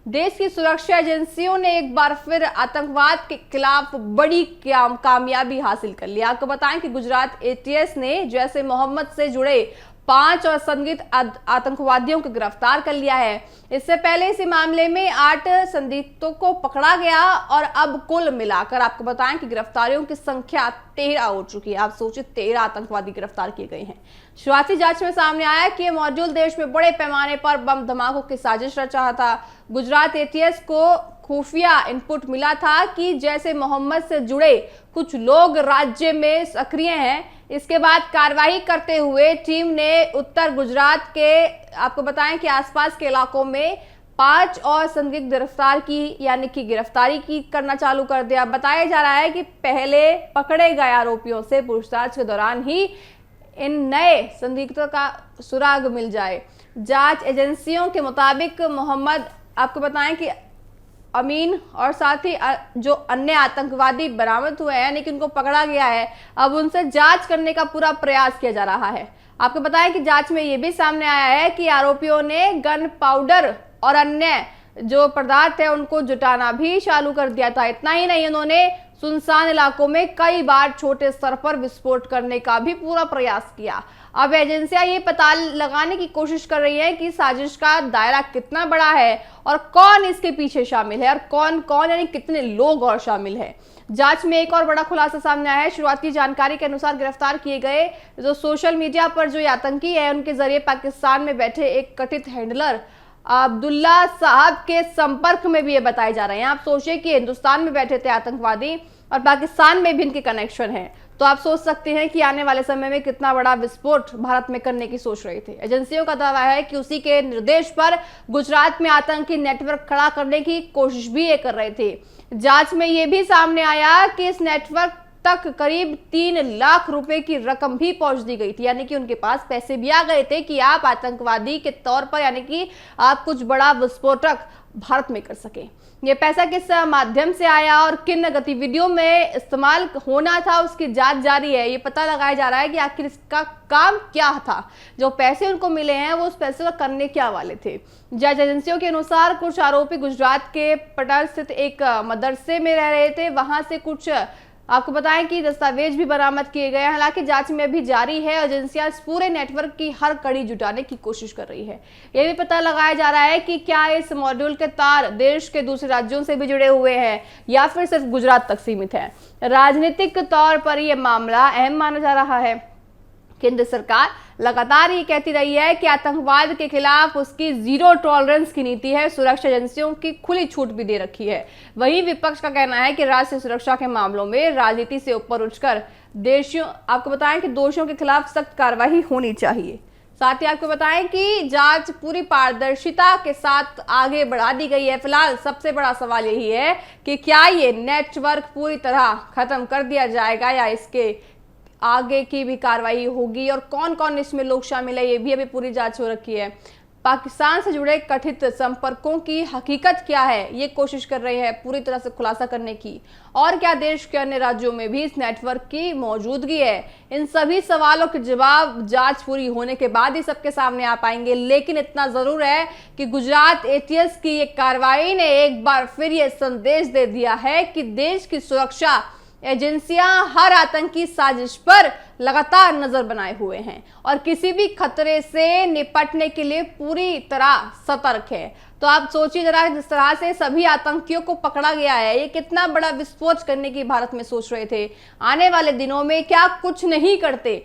देश की सुरक्षा एजेंसियों ने एक बार फिर आतंकवाद के खिलाफ बड़ी कामयाबी हासिल कर ली। आपको बताएं कि गुजरात एटीएस ने जैसे मोहम्मद से जुड़े 5 और संदिग्ध आतंकवादियों को गिरफ्तार कर लिया है। इससे पहले इसी मामले में 8 संदिग्धों को पकड़ा गया और अब कुल मिलाकर आपको बताएं कि गिरफ्तारियों की संख्या 13 हो चुकी है। आप सोचिए 13 आतंकवादी गिरफ्तार किए गए हैं। शुरुआती जांच में सामने आया कि मॉड्यूल देश में बड़े पैमाने पर बम धमाकों की साजिश रच रहा था। गुजरात एटीएस को खुफिया इनपुट मिला था कि जैसे मोहम्मद से जुड़े कुछ लोग राज्य में सक्रिय हैं। इसके बाद कार्रवाई करते हुए टीम ने उत्तर गुजरात के आपको बताएं कि आसपास के इलाकों में 5 और संदिग्ध गिरफ्तार की यानी कि गिरफ्तारी की करना चालू कर दिया। बताया जा रहा है कि पहले पकड़े गए आरोपियों से पूछताछ के दौरान ही इन नए संदिग्धों का सुराग मिल जाए। जांच एजेंसियों के मुताबिक मोहम्मद आपको बताएं कि अमीन और साथ ही जो अन्य आतंकवादी बरामद हुए हैं लेकिन उनको पकड़ा गया है, अब उनसे जांच करने का पूरा प्रयास किया जा रहा है। आपको बताएं कि जांच में यह भी सामने आया है कि आरोपियों ने गन पाउडर और अन्य जो पदार्थ है उनको जुटाना भी चालू कर दिया था। इतना ही नहीं, उन्होंने सुनसान इलाकों में कई बार छोटे स्तर पर विस्फोट करने का भी पूरा प्रयास किया। अब एजेंसियां ये पता लगाने की कोशिश कर रही है कि साजिश का दायरा कितना बड़ा है और कौन इसके पीछे शामिल है और कौन कौन यानी कितने लोग और शामिल है। जांच में एक और बड़ा खुलासा सामने आया है। शुरुआती जानकारी के अनुसार गिरफ्तार किए गए जो सोशल मीडिया पर जो आतंकी है उनके जरिए पाकिस्तान में बैठे एक कथित हैंडलर अब्दुल्ला साहब के संपर्क में भी ये बताए जा रहे हैं। आप सोचिए कि हिंदुस्तान में बैठे थे आतंकवादी और पाकिस्तान में भी इनके कनेक्शन है, तो आप सोच सकते हैं कि आने वाले समय में कितना बड़ा विस्फोट भारत में करने की सोच रहे थे। एजेंसियों का दावा है कि उसी के निर्देश पर गुजरात में आतंकी नेटवर्क खड़ा करने की कोशिश भी ये कर रहे थे। जांच में ये भी सामने आया कि इस नेटवर्क तक करीब 3 लाख रुपए की रकम भी पहुंच दी गई थी, यानी कि उनके पास पैसे भी आ गए थे कि आप आतंकवादी के तौर पर यानी कि आप कुछ बड़ा विस्फोटक भारत में कर सके। ये पैसा किस माध्यम से आया और किन गतिविधियों में इस्तेमाल होना था उसकी जांच जारी है। ये पता लगाया जा रहा है कि आखिर इसका काम क्या था। जो पैसे उनको मिले हैं वो उस पैसे का करने क्या वाले थे। जांच एजेंसियों के अनुसार कुछ आरोपी गुजरात के पटल स्थित एक मदरसे में रह रहे थे। वहां से कुछ आपको बताएं कि दस्तावेज भी बरामद किए गए हैं। हालांकि जांच में अभी जारी है। एजेंसियां इस पूरे नेटवर्क की हर कड़ी जुटाने की कोशिश कर रही है। यह भी पता लगाया जा रहा है कि क्या इस मॉड्यूल के तार देश के दूसरे राज्यों से भी जुड़े हुए हैं या फिर सिर्फ गुजरात तक सीमित है। राजनीतिक तौर पर यह मामला अहम माना जा रहा है। केंद्र सरकार लगातार ये कहती रही है कि आतंकवाद के खिलाफ उसकी जीरो टॉलरेंस की नीति है। सुरक्षा एजेंसियों की खुली छूट भी दे रखी है। वहीं विपक्ष का कहना है कि राष्ट्रीय सुरक्षा के मामलों में राजनीति से ऊपर उठकर देशों आपको बताएं कि दोषियों के खिलाफ सख्त कार्रवाई होनी चाहिए। साथ ही आपको बताएं कि जांच पूरी पारदर्शिता के साथ आगे बढ़ा दी गई है। फिलहाल सबसे बड़ा सवाल यही है कि क्या ये नेटवर्क पूरी तरह खत्म कर दिया जाएगा या इसके आगे की भी कार्रवाई होगी और कौन कौन इसमें लोग शामिल है, ये भी अभी पूरी जांच हो रखी है। पाकिस्तान से जुड़े कथित संपर्कों की हकीकत क्या है, ये कोशिश कर रहे हैं पूरी तरह से खुलासा करने की। और क्या देश के अन्य राज्यों में भी इस नेटवर्क की मौजूदगी है? इन सभी सवालों के जवाब जांच पूरी होने के बाद ही सबके सामने आ पाएंगे। लेकिन इतना जरूर है कि गुजरात एटीएस की ये कार्रवाई ने एक बार फिर ये संदेश दे दिया है कि देश की सुरक्षा एजेंसियां हर आतंकी साजिश पर लगातार नजर बनाए हुए हैं और किसी भी खतरे से निपटने के लिए पूरी तरह सतर्क है। तो आप सोचिए जरा, जिस तरह से सभी आतंकियों को पकड़ा गया है, ये कितना बड़ा विस्फोट करने की भारत में सोच रहे थे। आने वाले दिनों में क्या कुछ नहीं करते